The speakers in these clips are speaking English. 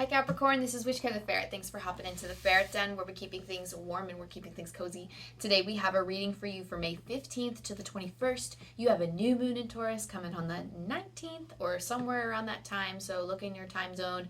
Hi Capricorn, this is wishkotheferret. Thanks for hopping into the Ferret Den where we're keeping things warm and we're keeping things cozy. Today we have a reading for you for May 15th to the 21st. You have a new moon in Taurus coming on the 19th or somewhere around that time. So look in your time zone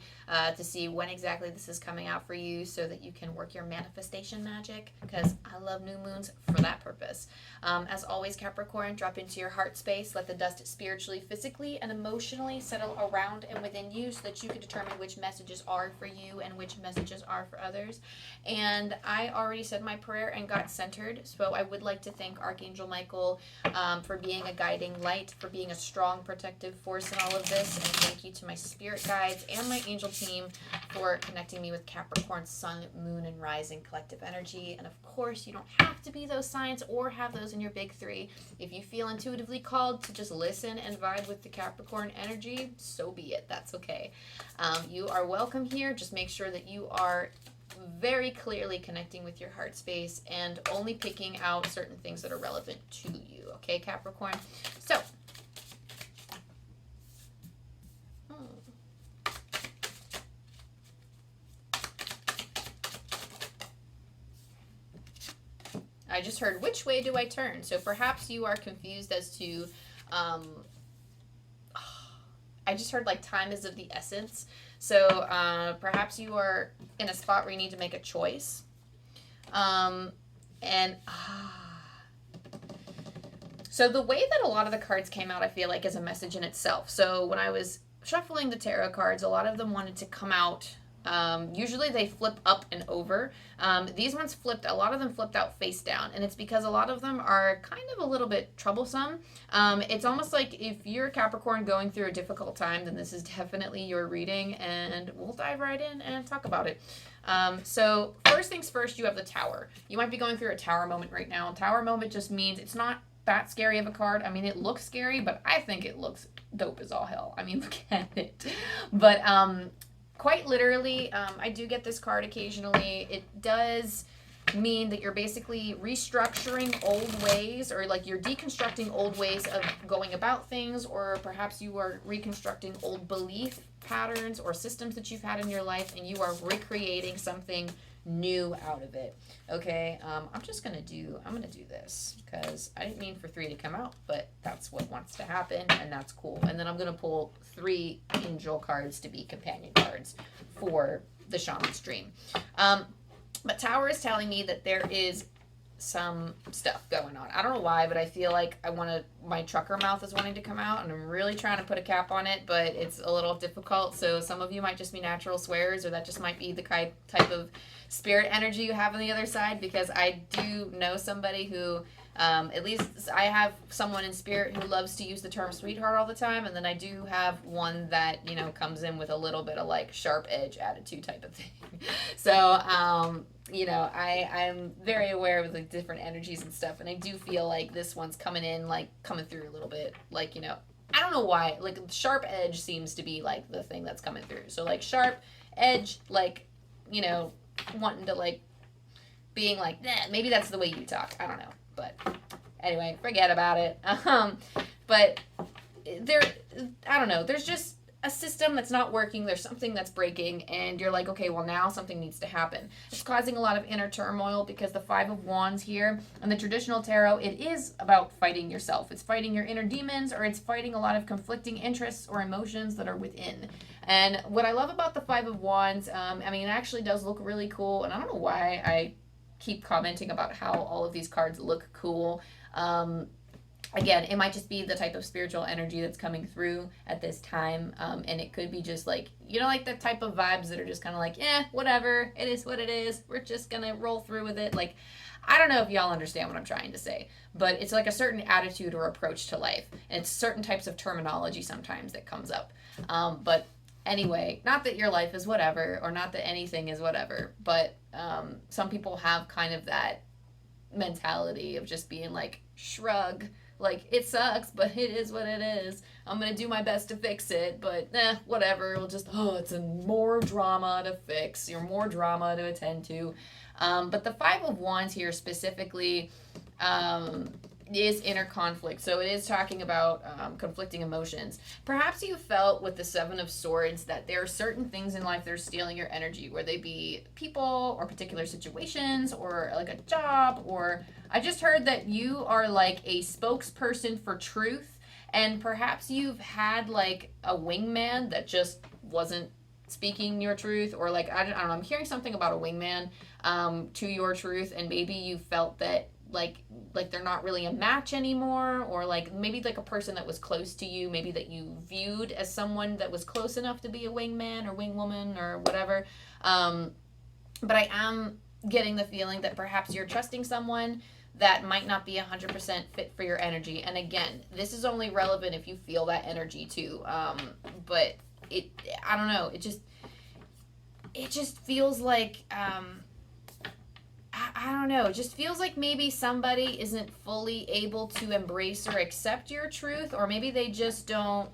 to see when exactly this is coming out for you so that you can work your manifestation magic, because I love new moons for that purpose. As always, Capricorn, drop into your heart space. Let the dust spiritually, physically, and emotionally settle around and within you so that you can determine which messages are for you and which messages are for others. And I already said my prayer and got centered, so I would like to thank Archangel Michael for being a guiding light, for being a strong protective force in all of this, and thank you to my spirit guides and my angel team for connecting me with Capricorn sun, moon, and rising collective energy. And of course, you don't have to be those signs or have those in your big three. If you feel intuitively called to just listen and vibe with the Capricorn energy, so be it. That's okay. You are welcome here. Just make sure that you are very clearly connecting with your heart space and only picking out certain things that are relevant to you. Okay, Capricorn? So, I just heard, which way do I turn? So perhaps you are confused as to, I just heard like time is of the essence. So perhaps you are in a spot where you need to make a choice. So the way that a lot of the cards came out, I feel like, is a message in itself. So when I was shuffling the tarot cards, a lot of them wanted to come out. Usually they flip up and over. These ones flipped, a lot of them flipped out face down, and it's because a lot of them are kind of a little bit troublesome. It's almost like if you're a Capricorn going through a difficult time, then this is definitely your reading, and we'll dive right in and talk about it. So first things first, you have the Tower. You might be going through a Tower moment right now. Tower moment just means it's not that scary of a card. I mean, it looks scary, but I think it looks dope as all hell. I mean, look at it. But, quite literally, I do get this card occasionally. It does mean that you're basically restructuring old ways, or like you're deconstructing old ways of going about things, or perhaps you are reconstructing old belief patterns or systems that you've had in your life, and you are recreating something new out of it. Okay, I'm gonna do this because I didn't mean for 3 to come out, but that's what wants to happen, and that's cool. And then I'm gonna pull 3 angel cards to be companion cards for the shaman stream. But Tower is telling me that there is some stuff going on. I don't know why, but I feel like my trucker mouth is wanting to come out, and I'm really trying to put a cap on it, but it's a little difficult. So some of you might just be natural swears, or that just might be the type of spirit energy you have on the other side, because I do know somebody who, at least I have someone in spirit who loves to use the term sweetheart all the time, and then I do have one that, comes in with a little bit of like sharp edge attitude type of thing. So, I'm very aware of the different energies and stuff, and I do feel like this one's coming through a little bit, like, I don't know why, like sharp edge seems to be like the thing that's coming through. So like sharp edge, like, wanting to like, being like, nah, maybe that's the way you talk. I don't know. But anyway, forget about it. But I don't know. There's just a system that's not working. There's something that's breaking, and you're like, okay, well, now something needs to happen. It's causing a lot of inner turmoil because the 5 of Wands here in the traditional tarot, it is about fighting yourself. It's fighting your inner demons, or it's fighting a lot of conflicting interests or emotions that are within. And what I love about the 5 of Wands, it actually does look really cool, and I don't know why I keep commenting about how all of these cards look cool. Again, it might just be the type of spiritual energy that's coming through at this time, and it could be just like, like the type of vibes that are just kind of like, whatever, it is what it is, we're just gonna roll through with it. Like, I don't know if y'all understand what I'm trying to say, but it's like a certain attitude or approach to life, and it's certain types of terminology sometimes that comes up. But anyway, not that your life is whatever, or not that anything is whatever, but some people have kind of that mentality of just being like, shrug, like, it sucks, but it is what it is. I'm gonna do my best to fix it, but whatever. It'll just, it's more drama to fix, or more drama to attend to. But the 5 of Wands here specifically, is inner conflict. So it is talking about conflicting emotions. Perhaps you felt with the Seven of Swords that there are certain things in life that are stealing your energy, whether they be people or particular situations or like a job, or I just heard that you are like a spokesperson for truth, and perhaps you've had like a wingman that just wasn't speaking your truth, or like I don't know, I'm hearing something about a wingman to your truth, and maybe you felt that like they're not really a match anymore, or like maybe like a person that was close to you, maybe that you viewed as someone that was close enough to be a wingman or wingwoman or whatever. But I am getting the feeling that perhaps you're trusting someone that might not be 100% fit for your energy. And again, this is only relevant if you feel that energy too. But I don't know, it just feels like I don't know. It just feels like maybe somebody isn't fully able to embrace or accept your truth, or maybe they just don't.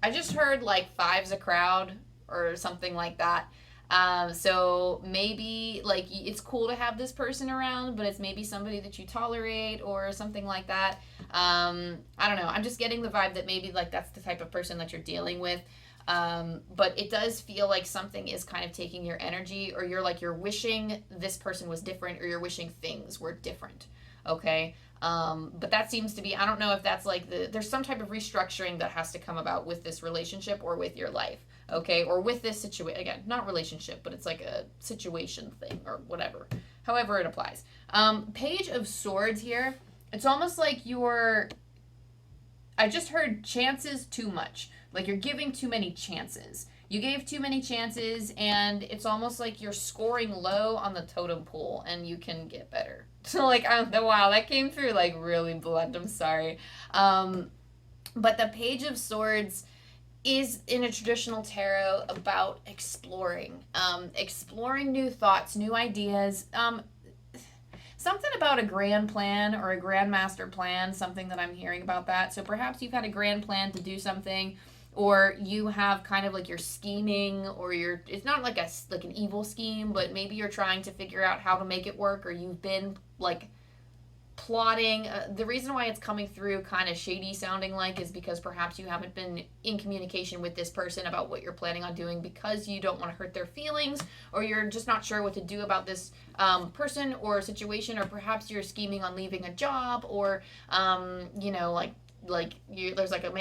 I just heard like five's a crowd or something like that. So maybe like it's cool to have this person around, but it's maybe somebody that you tolerate or something like that. I don't know. I'm just getting the vibe that maybe like that's the type of person that you're dealing with. But it does feel like something is kind of taking your energy, or you're wishing this person was different, or you're wishing things were different. Okay. But that seems to be, I don't know if that's like there's some type of restructuring that has to come about with this relationship or with your life. Okay. Or with this situation, again, not relationship, but it's like a situation thing or whatever, however it applies. Page of Swords here. It's almost like I just heard chances too much. Like you're giving too many chances. You gave too many chances, and it's almost like you're scoring low on the totem pole, and you can get better. So like, wow, that came through like really blunt. I'm sorry. But the Page of Swords is in a traditional tarot about exploring new thoughts, new ideas. Something about a grand plan or a grand master plan, something that I'm hearing about that. So perhaps you've had a grand plan to do something, or you have kind of like you're scheming, or it's not like an evil scheme, but maybe you're trying to figure out how to make it work, or you've been like plotting. The reason why it's coming through kind of shady sounding like is because perhaps you haven't been in communication with this person about what you're planning on doing, because you don't want to hurt their feelings, or you're just not sure what to do about this person or situation, or perhaps you're scheming on leaving a job, or there's like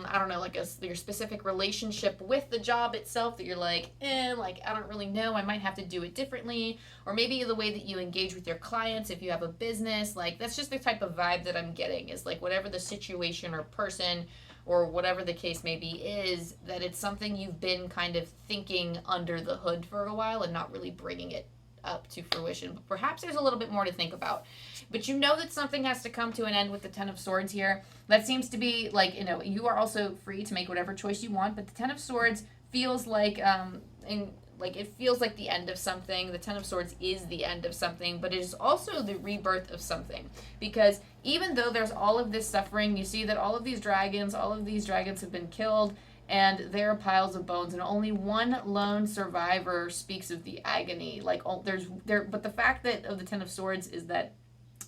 I don't know, like your specific relationship with the job itself that you're like, I don't really know, I might have to do it differently. Or maybe the way that you engage with your clients if you have a business, like that's just the type of vibe that I'm getting, is like whatever the situation or person or whatever the case may be is, that it's something you've been kind of thinking under the hood for a while and not really bringing it up to fruition. But perhaps there's a little bit more to think about. But you know that something has to come to an end with the Ten of Swords here. That seems to be like, you are also free to make whatever choice you want, but the Ten of Swords feels like it feels like the end of something. The Ten of Swords is the end of something, but it is also the rebirth of something. Because even though there's all of this suffering, you see that all of these dragons have been killed, and there are piles of bones, and only one lone survivor speaks of the agony. But the fact that of the Ten of Swords is that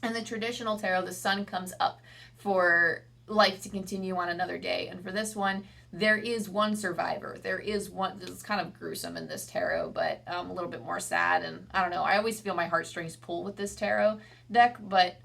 in the traditional tarot, the sun comes up for life to continue on another day, and for this one, there is one survivor. There is one. This is kind of gruesome in this tarot, but a little bit more sad. And I don't know. I always feel my heartstrings pull with this tarot deck, but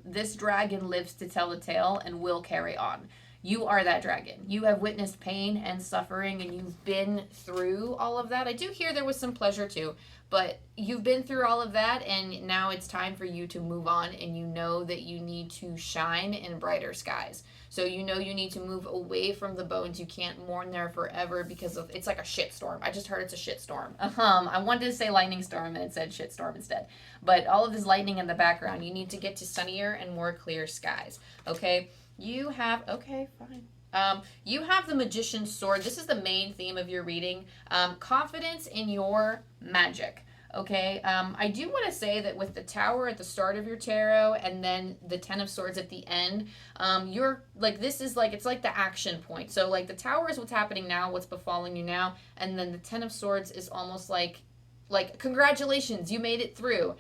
this dragon lives to tell the tale and will carry on. You are that dragon. You have witnessed pain and suffering, and you've been through all of that. I do hear there was some pleasure too, but you've been through all of that, and now it's time for you to move on, and you know that you need to shine in brighter skies. So you know you need to move away from the bones. You can't mourn there forever because it's like a shitstorm. I just heard it's a shitstorm. I wanted to say lightning storm, and it said shitstorm instead. But all of this lightning in the background, you need to get to sunnier and more clear skies, okay? You have the Magician's Sword. This is the main theme of your reading. Confidence in your magic. Okay. I do want to say that with the Tower at the start of your tarot and then the Ten of Swords at the end, you're like, it's like the action point. So like the Tower is what's happening now, what's befalling you now, and then the Ten of Swords is almost like like, congratulations, you made it through.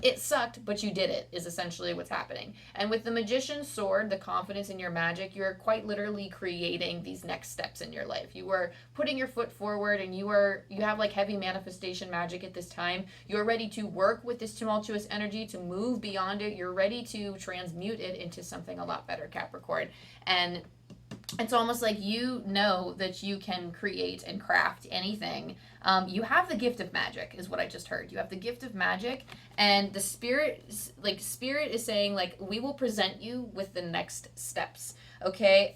It sucked, but you did it, is essentially what's happening. And with the Magician's Sword, the confidence in your magic, you're quite literally creating these next steps in your life. You are putting your foot forward, and you have like heavy manifestation magic at this time. You're ready to work with this tumultuous energy, to move beyond it. You're ready to transmute it into something a lot better, Capricorn. And it's almost like you know that you can create and craft anything. You have the gift of magic, is what I just heard. You have the gift of magic, and the spirit is saying, like, we will present you with the next steps. Okay,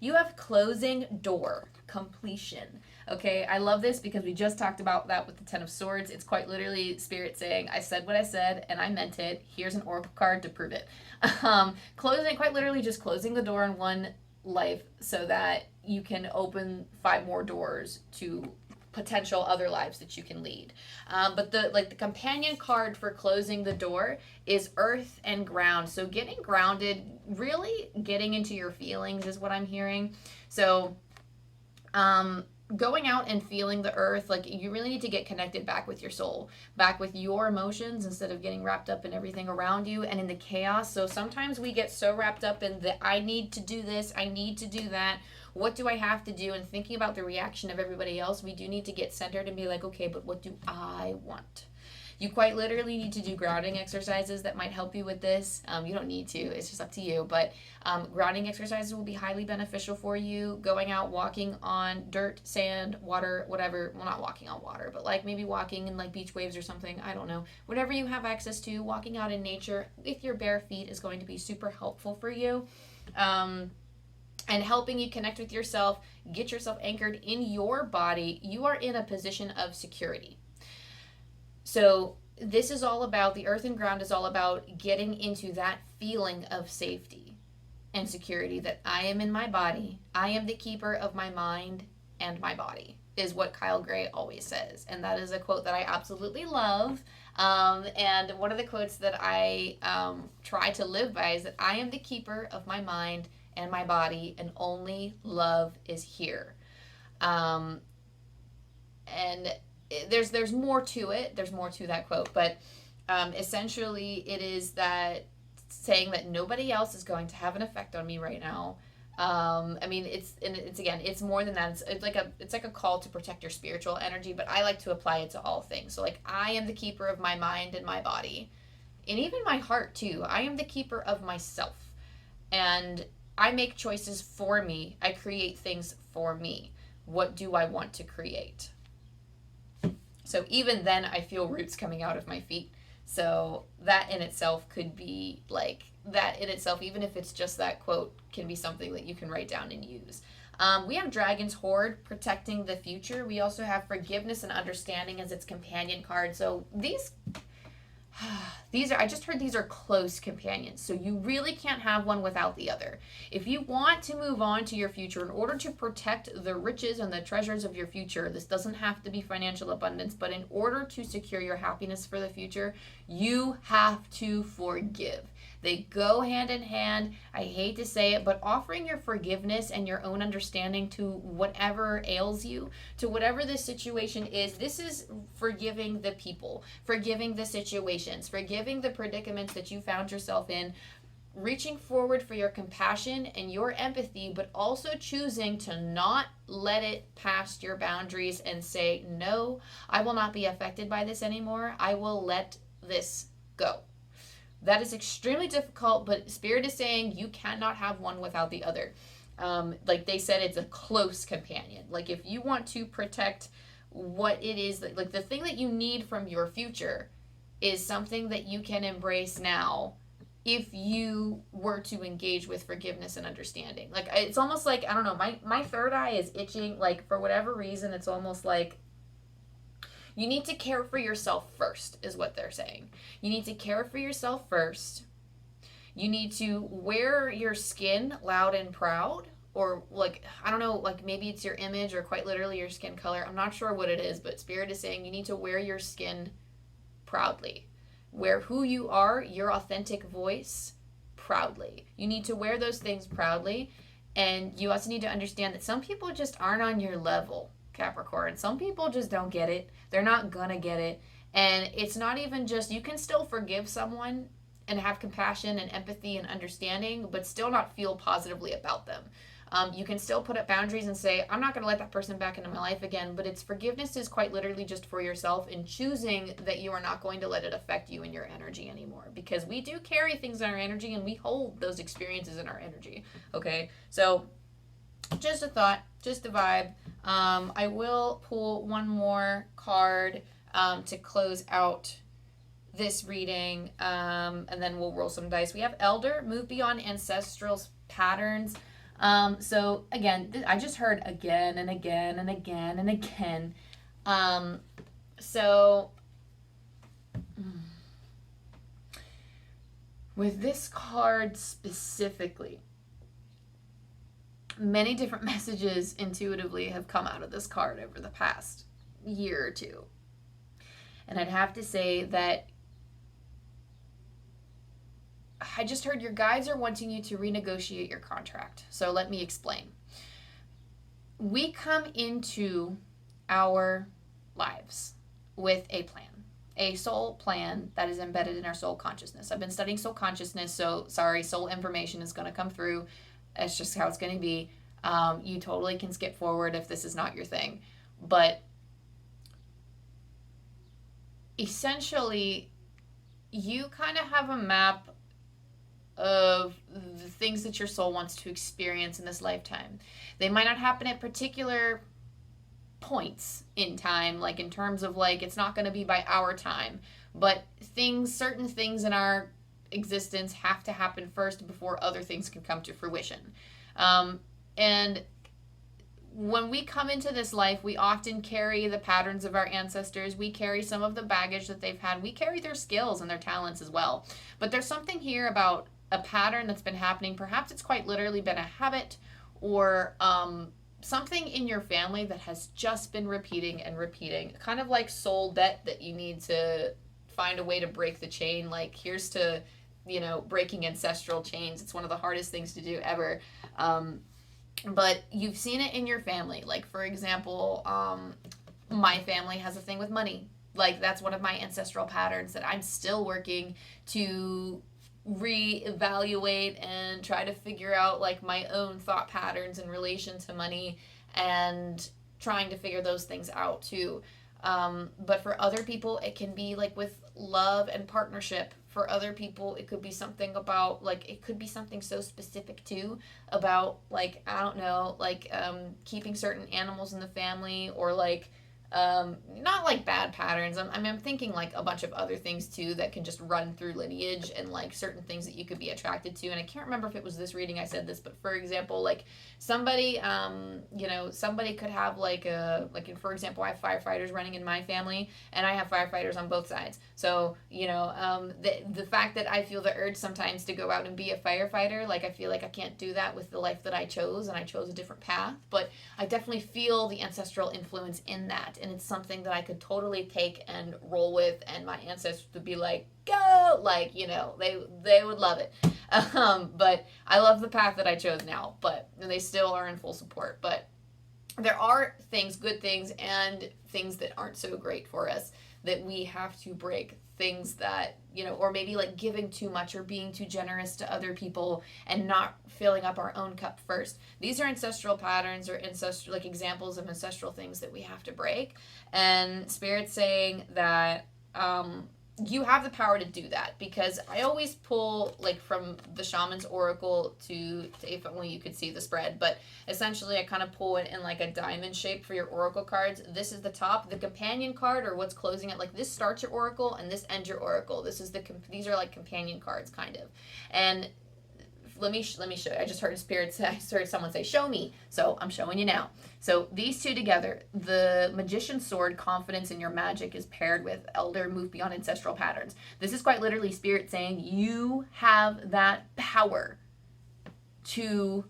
you have closing door completion. Okay, I love this because we just talked about that with the Ten of Swords. It's quite literally Spirit saying, I said what I said and I meant it. Here's an oracle card to prove it. Closing, quite literally just closing the door on one life so that you can open 5 more doors to potential other lives that you can lead. But the companion card for closing the door is earth and ground. So getting grounded, really getting into your feelings is what I'm hearing. So going out and feeling the earth, like, you really need to get connected back with your soul, back with your emotions, instead of getting wrapped up in everything around you and in the chaos. So sometimes we get so wrapped up in the I need to do this, I need to do that, what do I have to do, and thinking about the reaction of everybody else. We do need to get centered and be like, okay, but what do I want? You quite literally need to do grounding exercises that might help you with this. You don't need to, it's just up to you. But grounding exercises will be highly beneficial for you. Going out, walking on dirt, sand, water, whatever. Well, not walking on water, but like maybe walking in like beach waves or something. I don't know. Whatever you have access to, walking out in nature with your bare feet is going to be super helpful for you. And helping you connect with yourself, get yourself anchored in your body. You are in a position of security. So this is all about, the earth and ground is all about getting into that feeling of safety and security, that I am in my body. I am the keeper of my mind and my body, is what Kyle Gray always says. And that is a quote that I absolutely love. And one of the quotes that I try to live by is that I am the keeper of my mind and my body, and only love is here. And there's more to it. There's more to that quote, but essentially it is that saying that nobody else is going to have an effect on me right now. I mean, it's more than that. It's like a call to protect your spiritual energy, but I like to apply it to all things. So like, I am the keeper of my mind and my body, and even my heart too. I am the keeper of myself, and I make choices for me. I create things for me. What do I want to create? So even then, I feel roots coming out of my feet. So that in itself could be like, that in itself, even if it's just that quote, can be something that you can write down and use. We have Dragon's Hoard, protecting the future. We also have Forgiveness and Understanding as its companion card. So these are, I just heard these are close companions. So you really can't have one without the other. If you want to move on to your future, in order to protect the riches and the treasures of your future, this doesn't have to be financial abundance, but in order to secure your happiness for the future, you have to forgive. They go hand in hand. I hate to say it, but offering your forgiveness and your own understanding to whatever ails you, to whatever the situation is, this is forgiving the people, forgiving the situations, forgiving the predicaments that you found yourself in, reaching forward for your compassion and your empathy, but also choosing to not let it past your boundaries and say, no, I will not be affected by this anymore. I will let this go. That is extremely difficult, but Spirit is saying you cannot have one without the other. Like they said, it's a close companion. Like if you want to protect what it is, like the thing that you need from your future is something that you can embrace now if you were to engage with forgiveness and understanding. Like it's almost like, I don't know, my third eye is itching, like for whatever reason. It's almost like you need to care for yourself first, is what they're saying. You need to care for yourself first. You need to wear your skin loud and proud, or like, I don't know, like maybe it's your image or quite literally your skin color. I'm not sure what it is, but Spirit is saying you need to wear your skin proudly. Wear who you are, your authentic voice, proudly. You need to wear those things proudly, and you also need to understand that some people just aren't on your level. Capricorn. Some people just don't get it. They're not gonna get it. And it's not even just, you can still forgive someone and have compassion and empathy and understanding, but still not feel positively about them. You can still put up boundaries and say, I'm not going to let that person back into my life again, but it's forgiveness is quite literally just for yourself and choosing that you are not going to let it affect you and your energy anymore, because we do carry things in our energy and we hold those experiences in our energy. Okay, so just a thought, just a vibe. I will pull one more card to close out this reading, and then we'll roll some dice. We have Elder, move beyond ancestral patterns. So again, I just heard again and again and again and again. So with this card specifically, many different messages intuitively have come out of this card over the past year or two. And I'd have to say that I just heard your guides are wanting you to renegotiate your contract. So let me explain. We come into our lives with a plan, a soul plan that is embedded in our soul consciousness. I've been studying soul consciousness, so sorry, soul information is going to come through. It's just how it's going to be. You totally can skip forward if this is not your thing. But essentially, you kind of have a map of the things that your soul wants to experience in this lifetime. They might not happen at particular points in time, like in terms of like it's not going to be by our time, but certain things in our existence have to happen first before other things can come to fruition. And when we come into this life, we often carry the patterns of our ancestors. We carry some of the baggage that they've had. We carry their skills and their talents as well. But there's something here about a pattern that's been happening. Perhaps it's quite literally been a habit, or something in your family that has just been repeating and repeating, kind of like soul debt that you need to find a way to break the chain. Like, here's to, breaking ancestral chains. It's one of the hardest things to do ever. But you've seen it in your family. Like, for example, my family has a thing with money. Like, that's one of my ancestral patterns that I'm still working to reevaluate and try to figure out, like, my own thought patterns in relation to money, and trying to figure those things out too. But for other people, it can be like with love and partnership. For other people, it could be something about, like, it could be something so specific too about, like, I don't know, like, keeping certain animals in the family, or like, not like bad patterns. I'm thinking like a bunch of other things too that can just run through lineage, and like certain things that you could be attracted to. And I can't remember if it was this reading I said this, but for example, like somebody, somebody could have for example, I have firefighters running in my family, and I have firefighters on both sides. So, the fact that I feel the urge sometimes to go out and be a firefighter, like I feel like I can't do that with the life that I chose, and I chose a different path, but I definitely feel the ancestral influence in that. And it's something that I could totally take and roll with, and my ancestors would be like, go, like, they would love it. But I love the path that I chose now, but they still are in full support. But there are things, good things, and things that aren't so great for us, that we have to break. Things that, or maybe like giving too much or being too generous to other people and not filling up our own cup first. These are ancestral patterns, or ancestral, like, examples of ancestral things that we have to break. And Spirit's saying that you have the power to do that, because I always pull, like, from the Shaman's Oracle to if only you could see the spread, but essentially I kind of pull it in like a diamond shape for your Oracle cards. This is the top, the companion card, or what's closing it. Like, this starts your Oracle and this ends your Oracle. These are like companion cards, kind of. And let me show you. I just heard someone say, show me. So I'm showing you now. So these two together, the Magician's Sword, confidence in your magic, is paired with Elder, move beyond ancestral patterns. This is quite literally Spirit saying you have that power to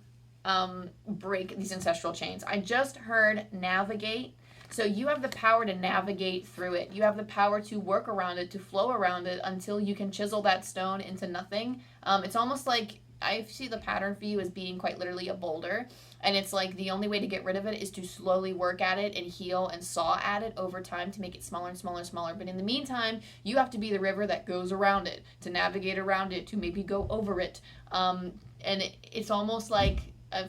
break these ancestral chains. I just heard navigate. So you have the power to navigate through it. You have the power to work around it, to flow around it until you can chisel that stone into nothing. It's almost like I see the pattern for you as being quite literally a boulder. And it's like the only way to get rid of it is to slowly work at it and heal and saw at it over time to make it smaller and smaller and smaller. But in the meantime, you have to be the river that goes around it, to navigate around it, to maybe go over it. And it's almost like,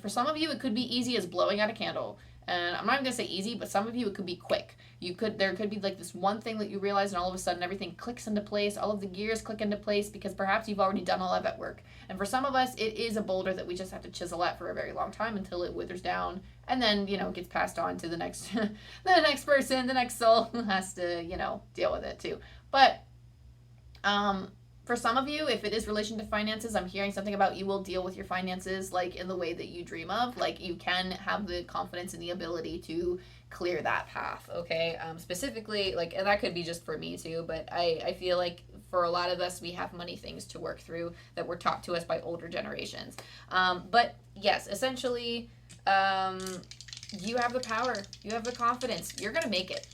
for some of you, it could be easy as blowing out a candle. And I'm not even gonna say easy, but some of you it could be quick. There could be like this one thing that you realize, and all of a sudden everything clicks into place. All of the gears click into place because perhaps you've already done all of that work. And for some of us, it is a boulder that we just have to chisel at for a very long time until it withers down, and then gets passed on to the next the next person, the next soul who has to deal with it too. But for some of you, if it is relation to finances, I'm hearing something about you will deal with your finances like in the way that you dream of. Like you can have the confidence and the ability to clear that path, okay? Specifically, and that could be just for me too, but I feel like for a lot of us, we have money things to work through that were taught to us by older generations. But yes, essentially, you have the power. You have the confidence. You're going to make it,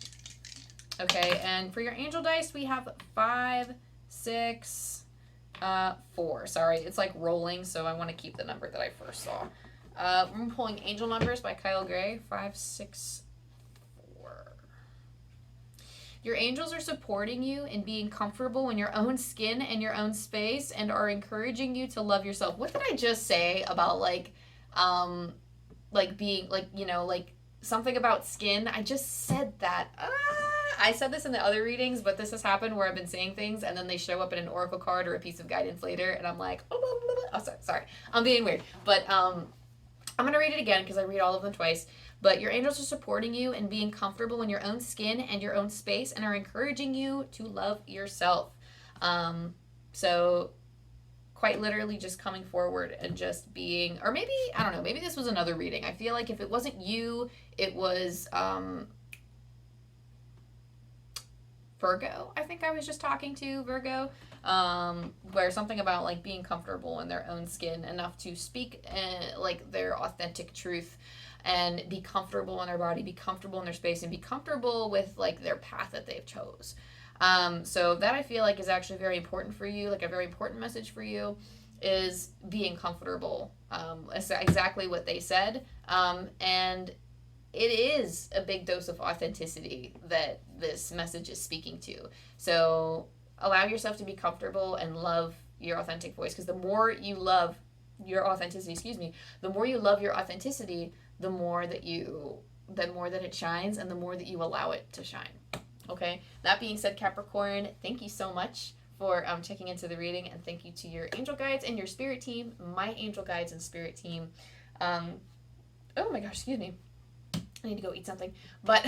okay? And for your angel dice, we have 5, 6, 4. Sorry, it's like rolling, so I want to keep the number that I first saw. I'm pulling Angel Numbers by Kyle Gray. 5, 6, 4. Your angels are supporting you in being comfortable in your own skin and your own space, and are encouraging you to love yourself. What did I just say about being something about skin? I just said that. I said this in the other readings, but this has happened where I've been saying things and then they show up in an oracle card or a piece of guidance later, and I'm like, sorry, I'm being weird. But I'm gonna read it again because I read all of them twice. But your angels are supporting you in being comfortable in your own skin and your own space, and are encouraging you to love yourself. So quite literally just coming forward and just being, or maybe, I don't know, maybe this was another reading. I feel like if it wasn't you, it was Virgo. I think I was just talking to Virgo, where something about being comfortable in their own skin enough to speak their authentic truth, and be comfortable in their body, be comfortable in their space, and be comfortable with their path that they've chose. So that I feel like is actually very important for you, a very important message for you is being comfortable. It's exactly what they said. And it is a big dose of authenticity that this message is speaking to. So allow yourself to be comfortable and love your authentic voice, because the more you love your authenticity, the more you love your authenticity, the more that it shines, and the more that you allow it to shine. Okay, that being said, Capricorn, thank you so much for checking into the reading, and thank you to your angel guides and your spirit team, my angel guides and spirit team. Oh my gosh, excuse me. I need to go eat something. But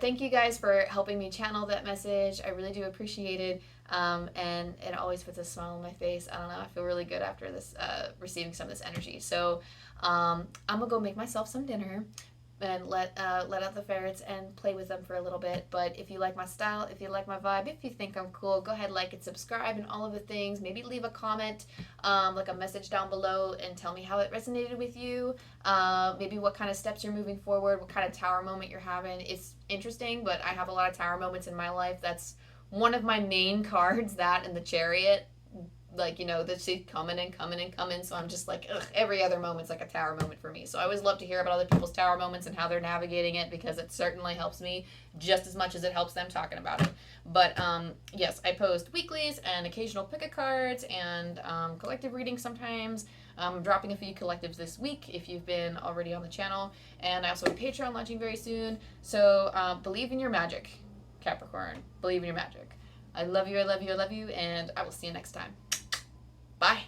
thank you guys for helping me channel that message. I really do appreciate it. And it always puts a smile on my face. I don't know, I feel really good after this, receiving some of this energy. So I'm gonna go make myself some dinner and let out the ferrets and play with them for a little bit. But if you like my style, if you like my vibe, if you think I'm cool, go ahead, like and subscribe and all of the things. Maybe leave a comment, a message down below, and tell me how it resonated with you. Maybe what kind of steps you're moving forward, what kind of tower moment you're having. It's interesting, but I have a lot of tower moments in my life. That's one of my main cards, that and the Chariot. That she's coming and coming and coming. So I'm just every other moment's like a tower moment for me. So I always love to hear about other people's tower moments and how they're navigating it, because it certainly helps me just as much as it helps them talking about it. But yes, I post weeklies and occasional pick-a cards and collective readings sometimes. I'm dropping a few collectives this week if you've been already on the channel. And I also have a Patreon launching very soon. So believe in your magic, Capricorn. Believe in your magic. I love you, I love you, I love you, and I will see you next time. Bye.